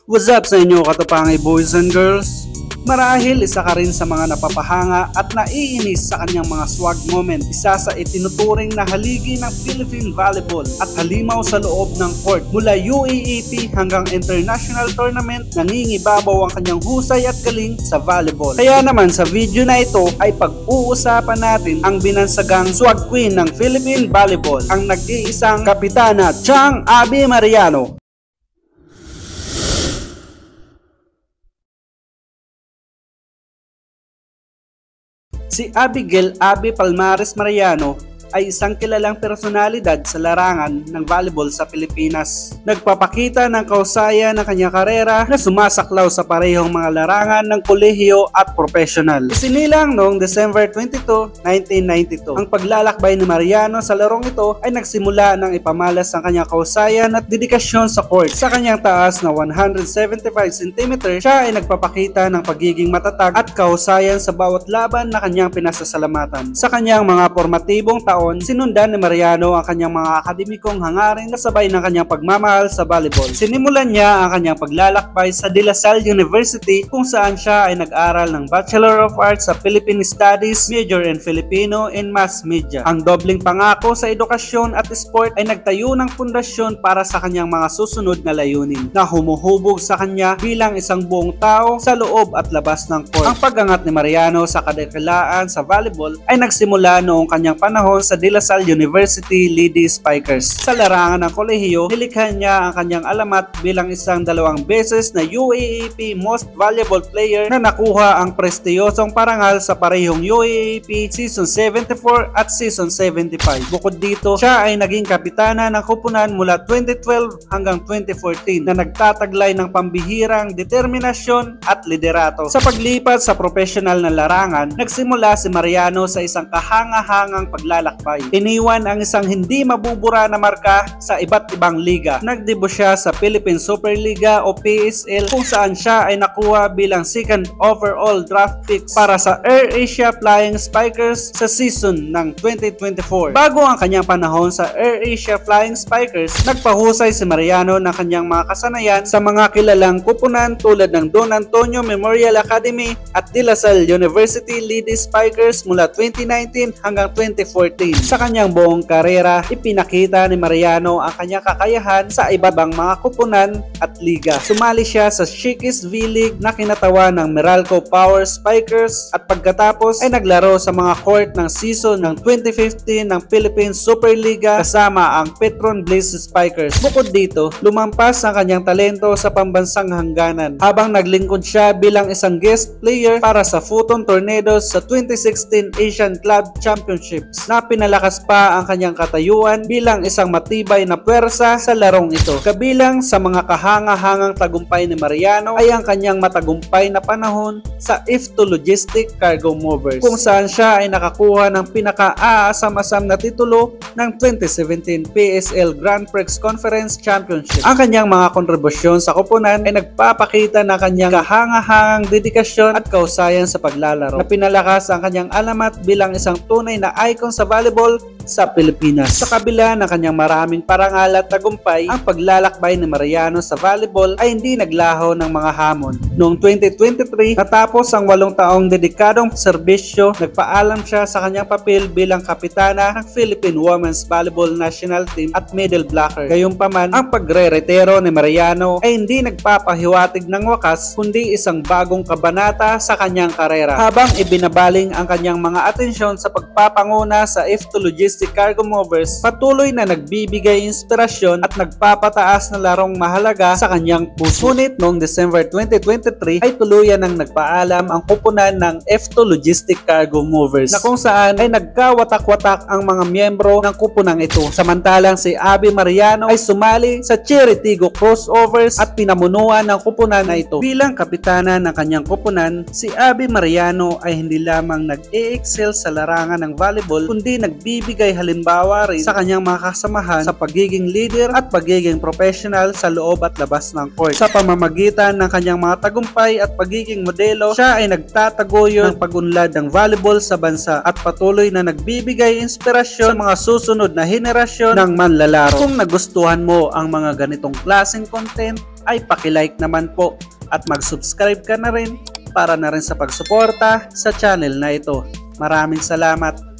What's up sa inyo katapangay boys and girls? Marahil isa ka rin sa mga napapahanga at naiinis sa kanyang mga swag moment. Isa sa itinuturing na haligi ng Philippine Volleyball at halimaw sa loob ng court. Mula UAAP hanggang international tournament, nangingibabaw ang kanyang husay at galing sa volleyball. Kaya naman sa video na ito ay pag-uusapan natin ang binansagang swag queen ng Philippine Volleyball, ang nag-iisang kapitana Chang Abby Mariano. Si Abigail Abby Palmares Mariano ay isang kilalang personalidad sa larangan ng volleyball sa Pilipinas. Nagpapakita ng kahusayan ng kanyang karera na sumasaklaw sa parehong mga larangan ng kolehiyo at professional. Isinilang noong December 22, 1992. Ang paglalakbay ni Mariano sa larong ito ay nagsimula nang ipamalas ang kanyang kahusayan at dedikasyon sa court. Sa kanyang taas na 175 cm, siya ay nagpapakita ng pagiging matatag at kahusayan sa bawat laban na kanyang pinasasalamatan. Sa kanyang mga formatibong taon, sinundan ni Mariano ang kanyang mga akademikong hangarin kasabay ng kanyang pagmamahal sa volleyball. Sinimulan niya ang kanyang paglalakbay sa De La Salle University kung saan siya ay nag-aral ng Bachelor of Arts sa Philippine Studies, Major in Filipino and Mass Media. Ang dobling pangako sa edukasyon at sport ay nagtayo ng pundasyon para sa kanyang mga susunod na layunin na humuhubog sa kanya bilang isang buong tao sa loob at labas ng court. Ang pag-angat ni Mariano sa kadakilaan sa volleyball ay nagsimula noong kanyang panahon sa De La Salle University Lady Spikers. Sa larangan ng kolehiyo, nilikha niya ang kanyang alamat bilang isang 2 beses na UAAP Most Valuable Player na nakuha ang prestiyosong parangal sa parehong UAAP Season 74 at Season 75. Bukod dito, siya ay naging kapitana ng koponan mula 2012 hanggang 2014 na nagtataglay ng pambihirang determinasyon at liderato. Sa paglipat sa professional na larangan, nagsimula si Mariano sa isang kahanga-hangang paglalakbay. Iniwan ang isang hindi mabubura na marka sa iba't ibang liga. Nagdebut siya sa Philippine Superliga o PSL kung saan siya ay nakuha bilang second overall draft pick para sa AirAsia Flying Spikers sa season ng 2024. Bago ang kanyang panahon sa AirAsia Flying Spikers, nagpahusay si Mariano ng kanyang mga kasanayan sa mga kilalang koponan tulad ng Don Antonio Memorial Academy at De La Salle University Lady Spikers mula 2019 hanggang 2014. Sa kanyang buong karera, ipinakita ni Mariano ang kanyang kakayahan sa iba-ibang mga koponan at liga. Sumali siya sa Shikis V-League na kinatawan ng Meralco Power Spikers at pagkatapos ay naglaro sa mga court ng season ng 2015 ng Philippine Superliga kasama ang Petron Blaze Spikers. Bukod dito, lumampas ang kanyang talento sa pambansang hangganan habang naglingkod siya bilang isang guest player para sa Futon Tornadoes sa 2016 Asian Club Championships na pinalakas pa ang kanyang katayuan bilang isang matibay na puwersa sa larong ito. Kabilang sa mga kahanga-hangang tagumpay ni Mariano ay ang kanyang matagumpay na panahon sa IFTO Logistic Cargo Movers kung saan siya ay nakakuha ng pinaka-aasam-asam na titulo ng 2017 PSL Grand Prix Conference Championship. Ang kanyang mga kontribusyon sa koponan ay nagpapakita na kanyang kahanga-hangang dedikasyon at kahusayan sa paglalaro na pinalakas ang kanyang alamat bilang isang tunay na icon sa volleyball sa Pilipinas. Sa kabila ng kanyang maraming parangal at tagumpay, ang paglalakbay ni Mariano sa volleyball ay hindi naglaho ng mga hamon. Noong 2023, natapos ang 8 taong dedikadong serbisyo, nagpaalam siya sa kanyang papel bilang kapitana ng Philippine Women's Volleyball National Team at middle blocker. Gayunpaman, ang pagre-retiro ni Mariano ay hindi nagpapahiwatig ng wakas kundi isang bagong kabanata sa kanyang karera. Habang ibinabaling ang kanyang mga atensyon sa pagpapanguna sa IFTO Logistic Cargo Movers, patuloy na nagbibigay inspirasyon at nagpapataas na larong mahalaga sa kanyang puso. Ngunit noong December 2023 ay tuluyan nang nagpaalam ang koponan ng IFTO Logistic Cargo Movers na kung saan ay nagkawatak-watak ang mga miyembro ng koponang ito. Samantalang si Abby Mariano ay sumali sa Cheritigo Crossovers at pinamunuan ng koponan na ito. Bilang kapitana ng kanyang koponan, si Abby Mariano ay hindi lamang nag-e-excel sa larangan ng volleyball kundi nagbibigay nagbibigay halimbawa rin sa kanyang mga kasamahan sa pagiging leader at pagiging professional sa loob at labas ng court. Sa pamamagitan ng kanyang mga tagumpay at pagiging modelo, siya ay nagtataguyod ng pag-unlad ng volleyball sa bansa at patuloy na nagbibigay inspirasyon sa mga susunod na henerasyon ng manlalaro. Kung nagustuhan mo ang mga ganitong klaseng content, ay paki-like naman po at mag-subscribe ka na rin para na rin sa pagsuporta sa channel na ito. Maraming salamat.